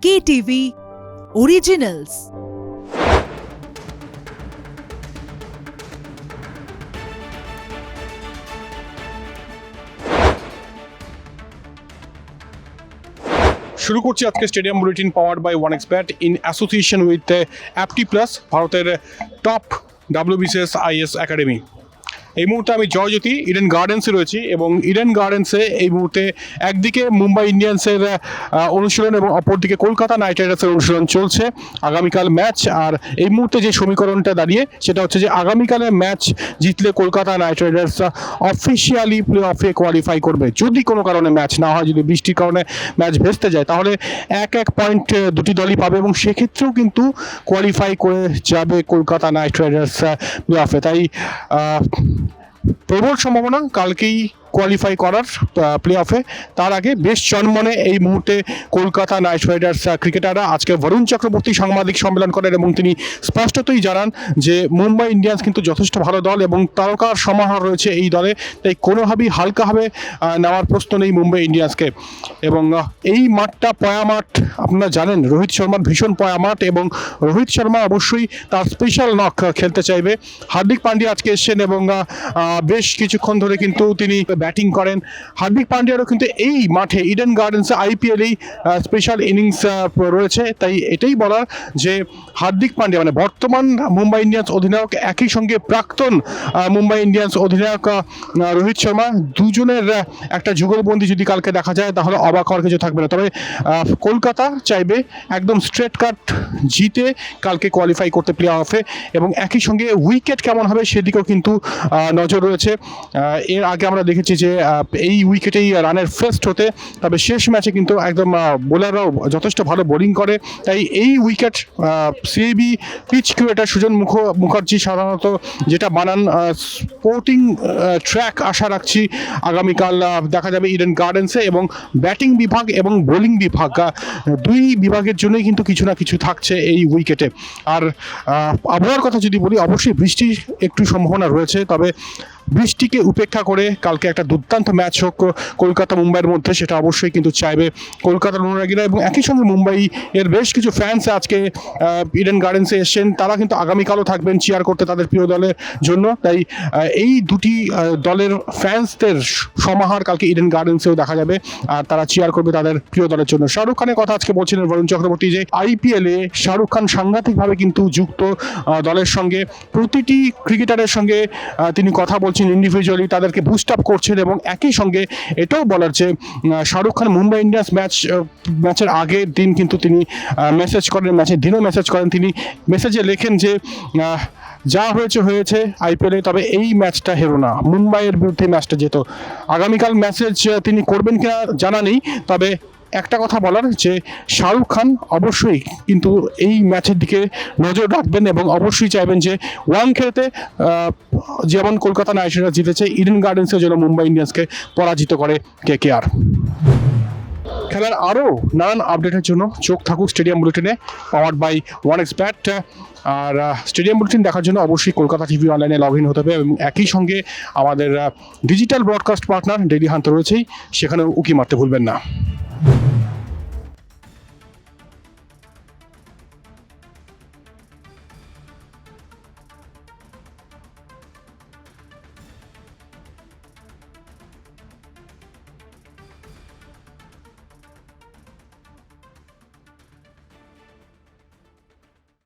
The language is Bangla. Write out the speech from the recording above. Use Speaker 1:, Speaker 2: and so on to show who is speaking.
Speaker 1: KTV Originals।
Speaker 2: শুরু করছি আজকে stadium bulletin powered by one x bet in association with Apti plus, ভারতের টপ WBCS IAS একাডেমি। এই মুহূর্তে আমি জয়জ্যোতি ইডেন গার্ডেন্সে রয়েছি এবং ইডেন গার্ডেন্সে এই মুহূর্তে একদিকে মুম্বাই ইন্ডিয়ান্সের অনুশীলন এবং অপরদিকে কলকাতা নাইট রাইডার্সের অনুশীলন চলছে। আগামীকাল ম্যাচ, আর এই মুহূর্তে যে সমীকরণটা দাঁড়িয়ে সেটা হচ্ছে যে আগামীকালের ম্যাচ জিতলে Kolkata knight riders officially play অফে কোয়ালিফাই করবে। যদি কোনো কারণে ম্যাচ না হয়, যদি বৃষ্টির কারণে ম্যাচ ভেস্তে যায়, তাহলে এক পয়েন্ট দুটি দলই পাবে এবং সেক্ষেত্রেও কিন্তু কোয়ালিফাই করে যাবে কলকাতা নাইট রাইডার্স প্লে অফে। তাই প্রবল সম্ভাবনা কালকেই কোয়ালিফাই করার প্লে অফে। তার আগে বেশ চনমনে এই মুহূর্তে কলকাতা নাইট রাইডার্স ক্রিকেটাররা। আজকে বরুণ চক্রবর্তী সাংবাদিক সম্মেলন করেন এবং তিনি স্পষ্টতই জানান যে মুম্বাই ইন্ডিয়ান্স কিন্তু যথেষ্ট ভালো দল এবং তারকার সমাহার রয়েছে এই দলে, তাই কোনোভাবেই হালকাভাবে নেওয়ার প্রশ্ন নেই মুম্বাই ইন্ডিয়ান্সকে। এবং এই মাঠটা পয়া মাঠ, আপনারা জানেন রোহিত শর্মার ভীষণ পয়া মাঠ এবং রোহিত শর্মা অবশ্যই তার স্পেশাল নক খেলতে চাইবে। হার্দিক পান্ডিয়া আজকে এসছেন এবং বেশ কিছুক্ষণ ধরে কিন্তু তিনি ব্যাটিং করেন। হার্দিক পান্ডিয়ারও কিন্তু এই মাঠে ইডেন গার্ডেন্সে IPL-এই স্পেশাল ইনিংস রয়েছে। তাই এটাই বলার যে হার্দিক পান্ডিয়া মানে বর্তমান মুম্বাই ইন্ডিয়ান্স অধিনায়ক, একই সঙ্গে প্রাক্তন মুম্বাই ইন্ডিয়ান্স অধিনায়ক রোহিত শর্মা, দুজনের একটা যুগলবন্দি যদি কালকে দেখা যায় তাহলে অবাক হওয়ার কিছু থাকবে না। তবে কলকাতা চাইবে একদম স্ট্রেট কাট জিতে কালকে কোয়ালিফাই করতে প্লে অফে এবং একই সঙ্গে উইকেট কেমন হবে সেদিকেও কিন্তু নজর রয়েছে। এর আগে আমরা দেখেছি যে এই উইকেটেই রানের ফার্স্ট হতে, তবে শেষ ম্যাচে কিন্তু একদম বোলাররাও যথেষ্ট ভালো বোলিং করে। তাই এই wicket CAB pitch creator Sujan Mukherjee সাধারণত যেটা বানান স্পোর্টিং ট্র্যাক আশা রাখছি আগামীকাল দেখা যাবে ইডেন গার্ডেন্সে। এবং ব্যাটিং বিভাগ এবং বোলিং বিভাগ দুই বিভাগের জন্যই কিন্তু কিছু না কিছু থাকছে এই উইকেটে। আর আবহাওয়ার কথা যদি বলি, অবশ্যই বৃষ্টির একটু সম্ভাবনা রয়েছে, তবে বৃষ্টিকে উপেক্ষা করে কালকে একটা দুর্দান্ত ম্যাচ হোক কলকাতা মুম্বাইয়ের মধ্যে, সেটা অবশ্যই কিন্তু চাইবে কলকাতার অনুরাগীরা। এবং একই সঙ্গে মুম্বাই এর বেশ কিছু ফ্যান্স আজকে ইডেন গার্ডেন্সে এসছেন, তারা কিন্তু আগামীকালও থাকবেন চিয়ার করতে তাদের প্রিয় দলের জন্য। তাই এই দুটি দলের ফ্যান্সদের সমাহার কালকে ইডেন গার্ডেন্সেও দেখা যাবে, আর তারা চিয়ার করবে তাদের প্রিয় দলের জন্য। শাহরুখ খানের কথা আজকে বলছিলেন বরুণ চক্রবর্তী যে IPL-এ শাহরুখ খান সাংঘাতিকভাবে কিন্তু যুক্ত দলের সঙ্গে, প্রতিটি ক্রিকেটারের সঙ্গে তিনি কথা বলছেন ইন্ডিভিজুয়ালি, তাদেরকে বুস্ট আপ করছেন। এবং একই সঙ্গে এটাও বলার যে শাহরুখ খান মুম্বাই ইন্ডিয়ান্স ম্যাচের আগের দিন কিন্তু তিনি মেসেজ করেন, ম্যাচের দিনও মেসেজ করেন। তিনি মেসেজে লেখেন যে যা হয়েছে IPL-এ, তবে এই ম্যাচটা হেরো না, মুম্বাইয়ের বিরুদ্ধে ম্যাচটা যেত। আগামীকাল মেসেজ তিনি করবেন কিনা জানা নেই, তবে একটা কথা বলার যে শাহরুখ খান অবশ্যই কিন্তু এই ম্যাচের দিকে নজর রাখবেন এবং অবশ্যই চাইবেন যে ওয়াংখেড়েতে যেমন কলকাতা নাইট রাইডার্স জিতেছে, ইডেন গার্ডেন্সের জন্য মুম্বাই ইন্ডিয়ান্সকে পরাজিত করে KKR। খেলার আরও নানান আপডেটের জন্য চোখ থাকুক স্টেডিয়াম বুলেটিনে পাওয়ার্ড বাই ওয়ানএক্সব্যাট। আর স্টেডিয়াম বুলেটিন দেখার জন্য অবশ্যই কলকাতা টিভি অনলাইনে লগ ইন হতে হবে এবং একই সঙ্গে আমাদের digital broadcast partner Dailyhunt রয়েছেই, সেখানেও উকি মারতে ভুলবেন না।